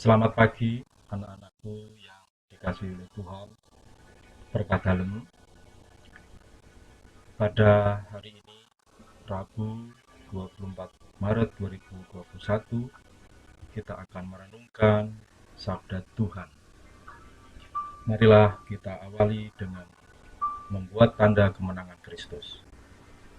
Selamat pagi anak-anakku yang dikasihi oleh Tuhan. Berkat dalem pada hari ini Rabu 24 Maret 2021 kita akan merenungkan sabda Tuhan. Marilah kita awali dengan membuat tanda kemenangan Kristus.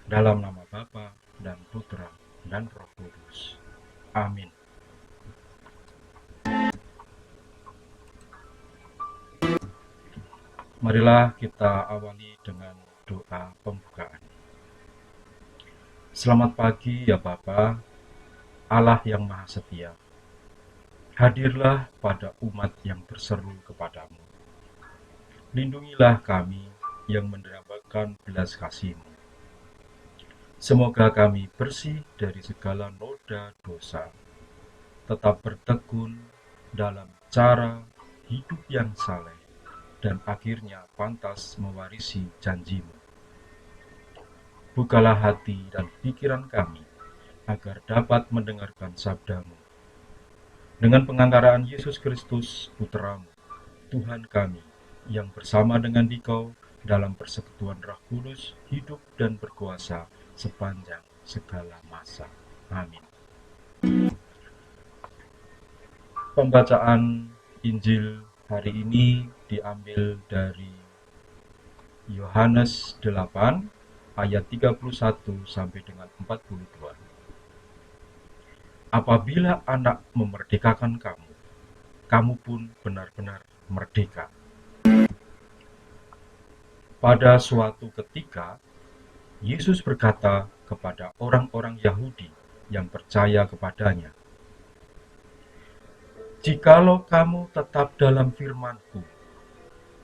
Dalam nama Bapa dan Putra dan Roh Kudus. Amin. Marilah kita awali dengan doa pembukaan. Selamat pagi ya Bapa, Allah yang Maha Setia. Hadirlah pada umat yang berseru kepadamu. Lindungilah kami yang mendambakan belas kasih-Mu. Semoga kami bersih dari segala noda dosa, tetap bertekun dalam cara hidup yang saleh, dan akhirnya pantas mewarisi janji-Mu. Bukalah hati dan pikiran kami, agar dapat mendengarkan sabda-Mu. Dengan pengantaraan Yesus Kristus, Putra-Mu, Tuhan kami, yang bersama dengan Dikau dalam persekutuan Roh Kudus, hidup dan berkuasa sepanjang segala masa. Amin. Pembacaan Injil hari ini diambil dari Yohanes 8 ayat 31 sampai dengan 42. Apabila anak memerdekakan kamu, kamu pun benar-benar merdeka. Pada suatu ketika, Yesus berkata kepada orang-orang Yahudi yang percaya kepadanya, "Jikalau kamu tetap dalam firman-Ku,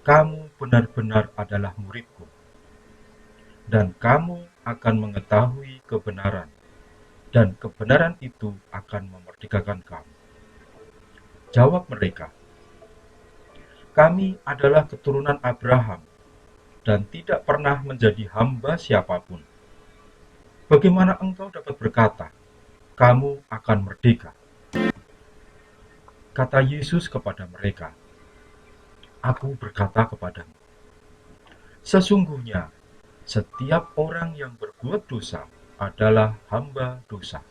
kamu benar-benar adalah murid-Ku, dan kamu akan mengetahui kebenaran, dan kebenaran itu akan memerdekakan kamu." Jawab mereka, "Kami adalah keturunan Abraham dan tidak pernah menjadi hamba siapapun. Bagaimana engkau dapat berkata, kamu akan merdeka?" Kata Yesus kepada mereka, "Aku berkata kepadamu, sesungguhnya setiap orang yang berbuat dosa adalah hamba dosa.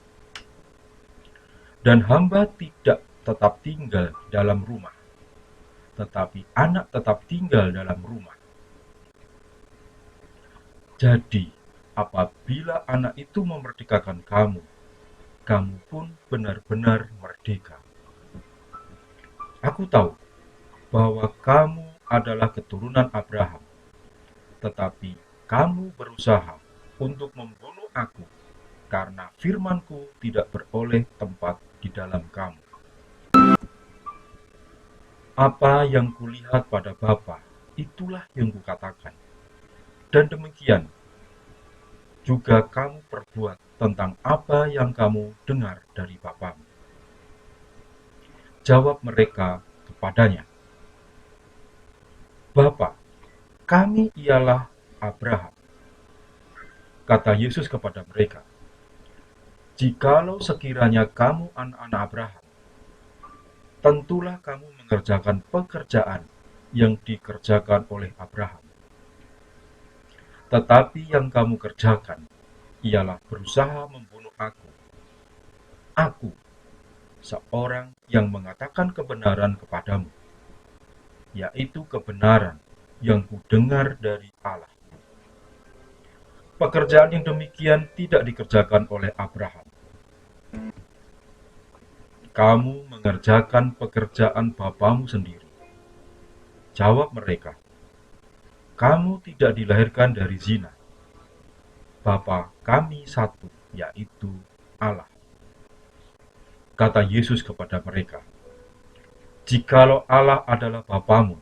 Dan hamba tidak tetap tinggal dalam rumah, tetapi anak tetap tinggal dalam rumah. Jadi, apabila anak itu memerdekakan kamu, kamu pun benar-benar merdeka. Aku tahu bahwa kamu adalah keturunan Abraham, tetapi kamu berusaha untuk membunuh aku, karena firman-Ku tidak beroleh tempat di dalam kamu. Apa yang kulihat pada Bapa, itulah yang kukatakan. Dan demikian juga kamu perbuat tentang apa yang kamu dengar dari Bapamu." Jawab mereka kepadanya, "Bapa, kami ialah Abraham." Kata Yesus kepada mereka, "Jikalau sekiranya kamu anak-anak Abraham, tentulah kamu mengerjakan pekerjaan yang dikerjakan oleh Abraham. Tetapi yang kamu kerjakan ialah berusaha membunuh aku. Aku, seorang yang mengatakan kebenaran kepadamu, yaitu kebenaran yang kudengar dari Allah. Pekerjaan yang demikian tidak dikerjakan oleh Abraham. Kamu mengerjakan pekerjaan bapamu sendiri." Jawab mereka, "Kamu tidak dilahirkan dari zina. Bapa kami satu, yaitu Allah." Kata Yesus kepada mereka, "Jikalau Allah adalah Bapamu,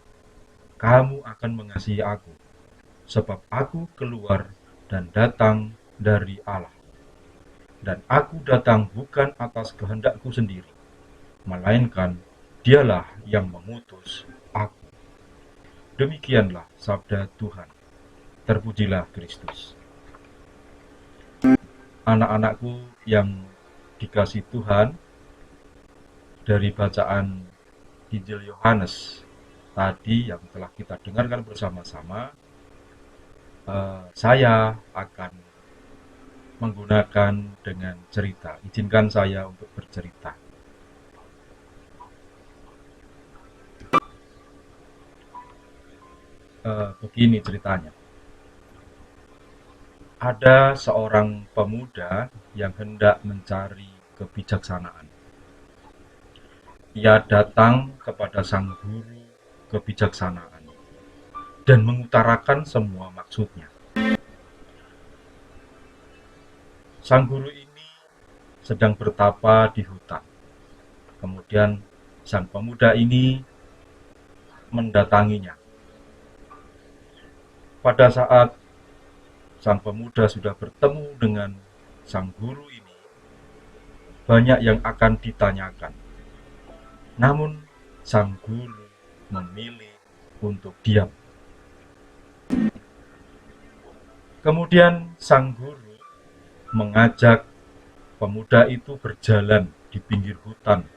kamu akan mengasihi aku, sebab aku keluar dan datang dari Allah. Dan aku datang bukan atas kehendakku sendiri, melainkan Dialah yang mengutus aku." Demikianlah sabda Tuhan. Terpujilah Kristus. Anak-anakku yang dikasihi Tuhan, dari bacaan Injil Yohanes tadi yang telah kita dengarkan bersama-sama, saya akan menggunakan dengan cerita. Izinkan saya untuk bercerita. Begini ceritanya. Ada seorang pemuda yang hendak mencari kebijaksanaan. Ia datang kepada sang guru kebijaksanaan dan mengutarakan semua maksudnya. Sang guru ini sedang bertapa di hutan. Kemudian sang pemuda ini mendatanginya. Pada saat sang pemuda sudah bertemu dengan sang guru ini, banyak yang akan ditanyakan. Namun sang guru memilih untuk diam. Kemudian sang guru mengajak pemuda itu berjalan di pinggir hutan,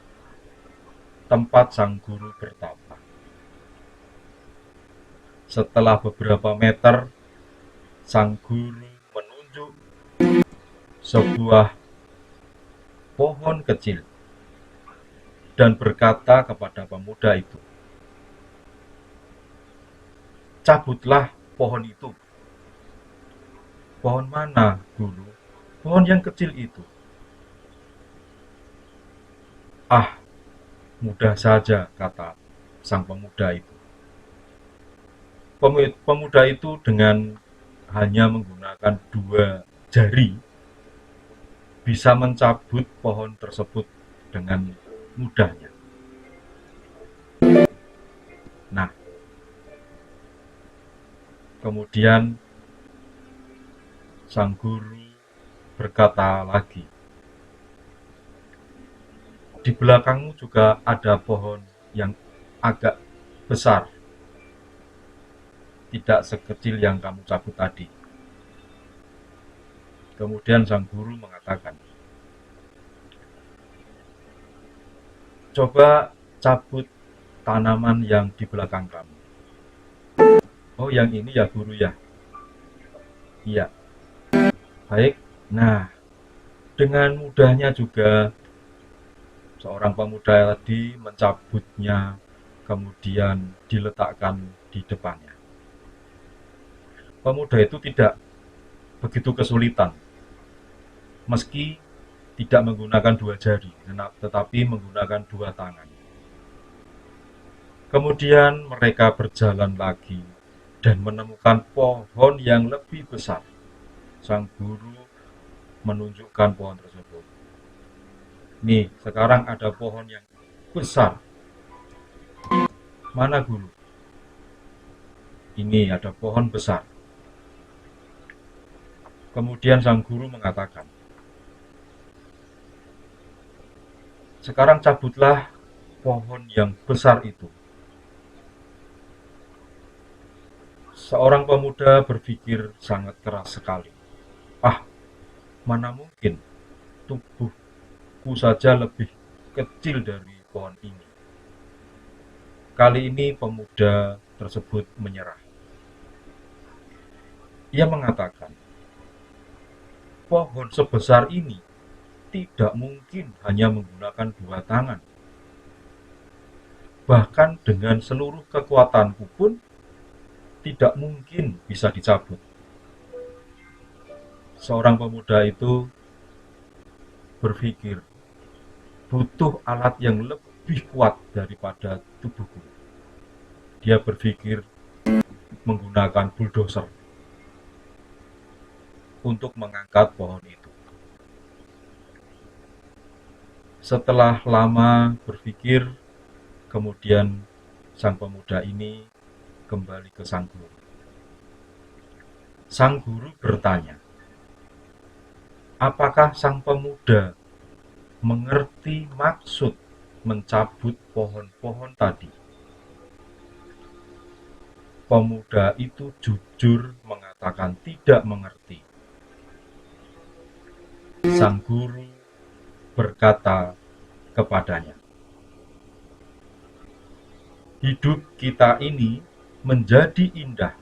tempat sang guru bertapa. Setelah beberapa meter, sang guru menunjuk sebuah pohon kecil dan berkata kepada pemuda itu, "Cabutlah pohon itu." "Pohon mana, guru?" "Pohon yang kecil itu." "Ah, mudah saja," kata sang pemuda itu. Pemuda itu dengan hanya menggunakan 2 jari bisa mencabut pohon tersebut dengan mudahnya. Nah, kemudian sang guru berkata lagi, "Di belakangmu juga ada pohon yang agak besar, tidak sekecil yang kamu cabut tadi." Kemudian sang guru mengatakan, "Coba cabut tanaman yang di belakang kamu." "Oh, yang ini ya guru ya?" "Iya." "Baik." Nah, dengan mudahnya juga seorang pemuda tadi mencabutnya, kemudian diletakkan di depannya. Pemuda itu tidak begitu kesulitan, meski tidak menggunakan 2 jari, tetapi menggunakan 2 tangan. Kemudian mereka berjalan lagi dan menemukan pohon yang lebih besar. Sang guru menunjukkan pohon tersebut. "Nih, sekarang ada pohon yang besar." "Mana, guru?" "Ini ada pohon besar." Kemudian sang guru mengatakan, "Sekarang cabutlah pohon yang besar itu." Seorang pemuda berpikir sangat keras sekali. "Ah, mana mungkin, tubuhku saja lebih kecil dari pohon ini." Kali ini pemuda tersebut menyerah. Ia mengatakan, "Pohon sebesar ini tidak mungkin hanya menggunakan 2 tangan. Bahkan dengan seluruh kekuatanku pun tidak mungkin bisa dicabut." Seorang pemuda itu berpikir, butuh alat yang lebih kuat daripada tubuhku. Dia berpikir menggunakan bulldozer untuk mengangkat pohon itu. Setelah lama berpikir, kemudian sang pemuda ini kembali ke sang guru. Sang guru bertanya, apakah sang pemuda mengerti maksud mencabut pohon-pohon tadi? Pemuda itu jujur mengatakan tidak mengerti. Sang guru berkata kepadanya, Hidup kita ini menjadi indah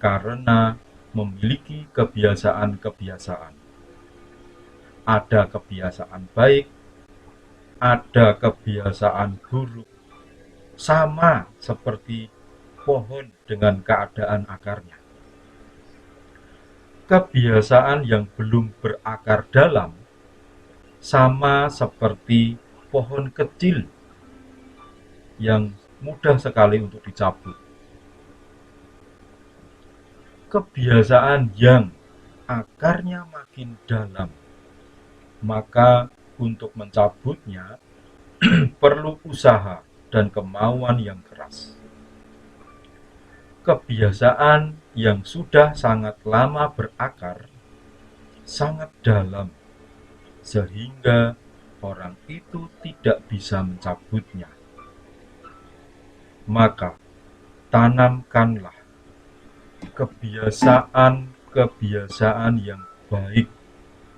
karena memiliki kebiasaan-kebiasaan. Ada kebiasaan baik, ada kebiasaan buruk, sama seperti pohon dengan keadaan akarnya. Kebiasaan yang belum berakar dalam sama seperti pohon kecil yang mudah sekali untuk dicabut. Kebiasaan yang akarnya makin dalam, maka untuk mencabutnya perlu usaha dan kemauan yang keras. Kebiasaan yang sudah sangat lama berakar, sangat dalam, sehingga orang itu tidak bisa mencabutnya. Maka tanamkanlah kebiasaan-kebiasaan yang baik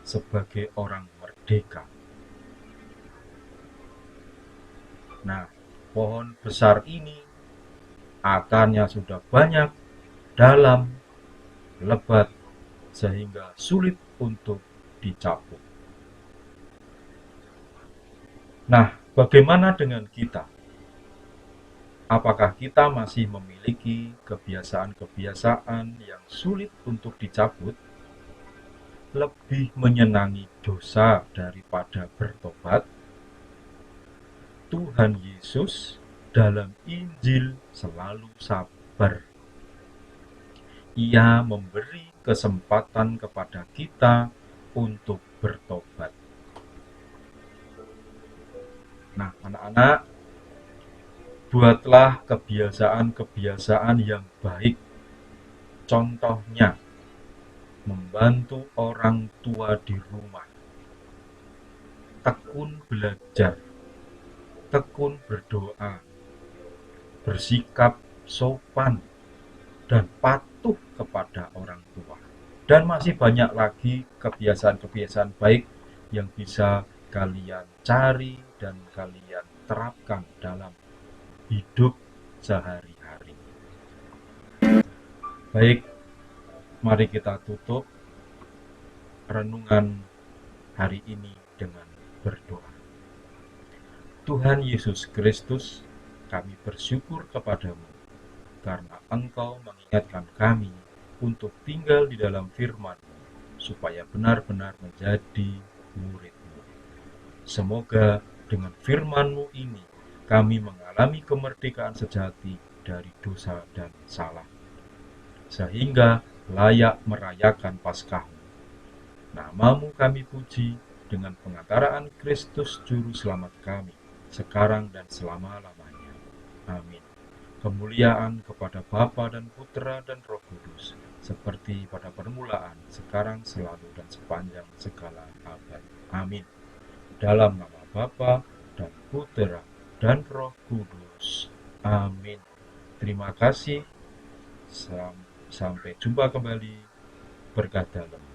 sebagai orang merdeka. Nah, pohon besar ini akarnya sudah banyak, dalam, lebat, sehingga sulit untuk dicabut. Nah, bagaimana dengan kita? Apakah kita masih memiliki kebiasaan-kebiasaan yang sulit untuk dicabut, lebih menyenangi dosa daripada bertobat? Tuhan Yesus dalam Injil selalu sabar. Ia memberi kesempatan kepada kita untuk bertobat. Nah, anak-anak, buatlah kebiasaan-kebiasaan yang baik. Contohnya, membantu orang tua di rumah, tekun belajar, tekun berdoa, bersikap sopan, dan patuh kepada orang tua. Dan masih banyak lagi kebiasaan-kebiasaan baik yang bisa kalian cari dan kalian terapkan dalam hidup sehari-hari. Baik, mari kita tutup renungan hari ini dengan berdoa. Tuhan Yesus Kristus, kami bersyukur kepadamu karena Engkau mengingatkan kami untuk tinggal di dalam firman-Mu supaya benar-benar menjadi murid-Mu. Semoga dengan firman-Mu ini kami mengalami kemerdekaan sejati dari dosa dan salah, sehingga layak merayakan Paskah-Mu. Nama-Mu kami puji dengan pengantaraan Kristus Juru Selamat kami, sekarang dan selama-lamanya. Amin. Kemuliaan kepada Bapa dan Putra dan Roh Kudus, seperti pada permulaan, sekarang, selalu, dan sepanjang segala abad. Amin. Dalam nama Bapa dan Putra dan Roh Kudus. Amin. Terima kasih. Sampai jumpa kembali. Berkat dalam.